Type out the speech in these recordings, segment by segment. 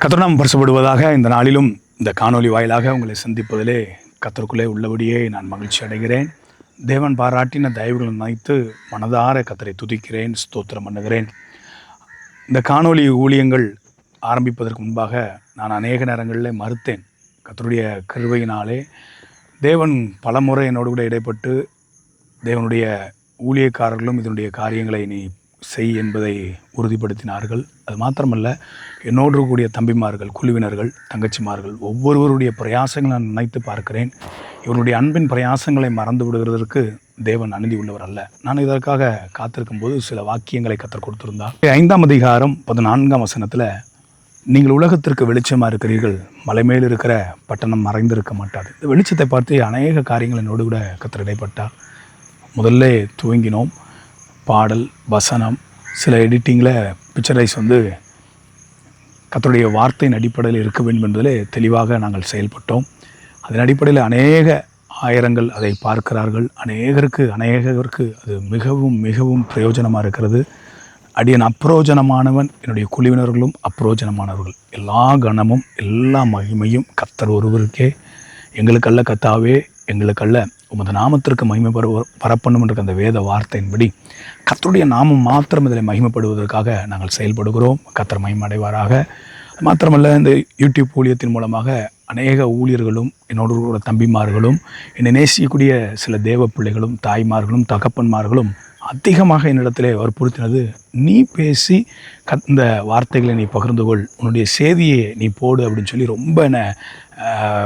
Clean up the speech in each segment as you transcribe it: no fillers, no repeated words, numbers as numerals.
கர்த்தர் நாம் பரிசுப்படுவதாக. இந்த நாளிலும் இந்த காணொலி வாயிலாக உங்களை சந்திப்பதிலே கர்த்தருக்குள்ளே உள்ளபடியே நான் மகிழ்ச்சி அடைகிறேன். தேவன் பாராட்டின தயவுகளை நினைத்து மனதார கர்த்தரை துதிக்கிறேன், ஸ்தோத்திரம் பண்ணுகிறேன். இந்த காணொலி ஊழியங்கள் ஆரம்பிப்பதற்கு முன்பாக நான் அநேக நேரங்களில் மறுத்தேன். கர்த்தருடைய கிருபையினாலே தேவன் பல முறை என்னோடு கூட இடைப்பட்டு தேவனுடைய ஊழியக்காரர்களும் இதனுடைய காரியங்களை நீ செய் என்பதை உறுதிப்படுத்தினார்கள். அது மாத்திரமல்ல, என்னோடு கூடிய தம்பிமார்கள், குழுவினர்கள், தங்கச்சிமார்கள் ஒவ்வொருவருடைய பிரயாசங்களை நான் நினைத்து பார்க்கிறேன். இவருடைய அன்பின் பிரயாசங்களை மறந்து விடுகிறதற்கு தேவன் அனுமதி உள்ளவர் அல்ல. நான் இதற்காக காத்திருக்கும் போது சில வாக்கியங்களை கத்தர் கொடுத்திருந்தார். 5ஆம் அதிகாரம் 14ஆம் வசனத்தில், நீங்கள் உலகத்திற்கு வெளிச்சமாக இருக்கிறீர்கள், மலை மேல் இருக்கிற பட்டணம் மறைந்திருக்க மாட்டாது. இந்த வெளிச்சத்தை பார்த்து அநேக காரியங்கள் என்னோடு கூட கத்தர் இடைப்பட்டார். முதல்ல துவங்கினோம், பாடல், வசனம், சில எடிட்டிங்கில் பிக்சரைஸ் கர்த்தருடைய வார்த்தையின் அடிப்படையில் இருக்க வேண்டும் என்பதில் தெளிவாக நாங்கள் செயல்பட்டோம். அதன் அடிப்படையில் அநேக ஆயிரங்கள் அதை பார்க்கிறார்கள். அநேகருக்கு அது மிகவும் மிகவும் பிரயோஜனமாக இருக்கிறது. அடியன் அப்பிரோஜனமானவன், என்னுடைய குழுவினர்களும் அப்பிரோஜனமானவர்கள். எல்லா கணமும் எல்லா மகிமையும் கர்த்தர் ஒருவருக்கே. எங்களுக்கல்ல கர்த்தாவே, எங்களுக்கல்ல, உமது நாமத்திற்கு மகிமை பரப்பணும் என்ற அந்த வேத வார்த்தையின்படி கர்த்தருடைய நாமம் மாத்திரம் இதில் மகிமைப்படுவதற்காக நாங்கள் செயல்படுகிறோம். கர்த்தர் மகிமை அடைவாராக. மாத்திரமல்ல, இந்த யூடியூப் ஊழியத்தின் மூலமாக அநேக ஊழியர்களும் என்னோட கூட தம்பிமார்களும் என்னை நேசிக்கக்கூடிய சில தேவ பிள்ளைகளும் தாய்மார்களும் தகப்பன்மார்களும் அதிகமாக என்னிடத்திலே வற்புறுத்தினது, நீ பேசி இந்த வார்த்தைகளை நீ பகிர்ந்து கொள், உன்னுடைய செய்தியை நீ போடு அப்படின்னு சொல்லி ரொம்ப என்னை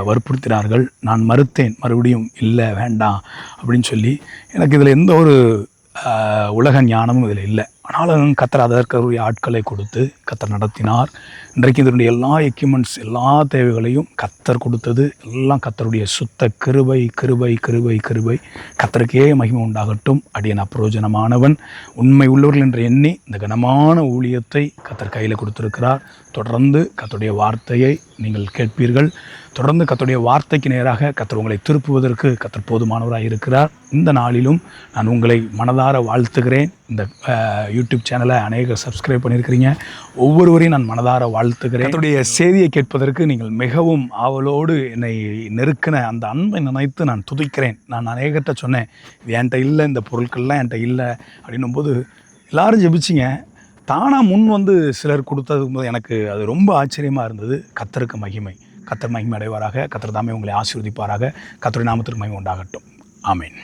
வற்புறுத்தினார்கள். நான் மறுத்தேன். மறுபடியும் இல்லை, வேண்டாம் அப்படின்னு சொல்லி. எனக்கு இதில் எந்த ஒரு உலக ஞானமும் இதில் இல்லை. ஆனாலும் கர்த்தர் அதற்குரிய ஆட்களை கொடுத்து கர்த்தர் நடத்தினார். இன்றைக்கு இதனுடைய எல்லா எக்யூப்மெண்ட்ஸ், எல்லா தேவைகளையும் கர்த்தர் கொடுத்தது எல்லாம் கர்த்தருடைய சுத்த கிருபை கிருபை கிருபை கிருபை. கர்த்தருக்கே மகிமை உண்டாகட்டும். அடியன் அப்பிரோஜனமானவன், உண்மை உள்ளவர்கள் என்று எண்ணி இந்த கனமான ஊழியத்தை கர்த்தர் கையில் கொடுத்திருக்கிறார். தொடர்ந்து கர்த்தருடைய வார்த்தையை நீங்கள் கேட்பீர்கள். தொடர்ந்து கர்த்தருடைய வார்த்தைக்கு நேராக கர்த்தர் உங்களை திருப்புவதற்கு கர்த்தர் போதுமானவராக இருக்கிறார். இந்த நாளிலும் நான் உங்களை மனதார வாழ்த்துகிறேன். இந்த யூடியூப் சேனலை அநேகர் சப்ஸ்கிரைப் பண்ணியிருக்கிறீங்க. ஒவ்வொருவரையும் நான் மனதார வாழ்த்துகிறேன். கர்த்தருடைய செய்தியை கேட்பதற்கு நீங்கள் மிகவும் ஆவலோடு என்னை நெருக்கின அந்த அன்பை நினைத்து நான் துதிக்கிறேன். நான் அநேகர்கிட்ட சொன்னேன், இது என்கிட்ட இல்லை, இந்த பொருட்கள்லாம் என்கிட்ட இல்லை அப்படின்னும் போது எல்லாரும் ஜெபிச்சிங்க. தானாக முன் சிலர் கொடுத்ததுக்கு போது எனக்கு அது ரொம்ப ஆச்சரியமாக இருந்தது. கர்த்தருக்கு மகிமை. கர்த்தர் மகிமை அடைவாராக. கர்த்தர் தாமே உங்களை ஆசீர்வதிப்பாராக. கர்த்தருடைய நாமத்திற்கு மகிமை உண்டாகட்டும். ஆமேன்.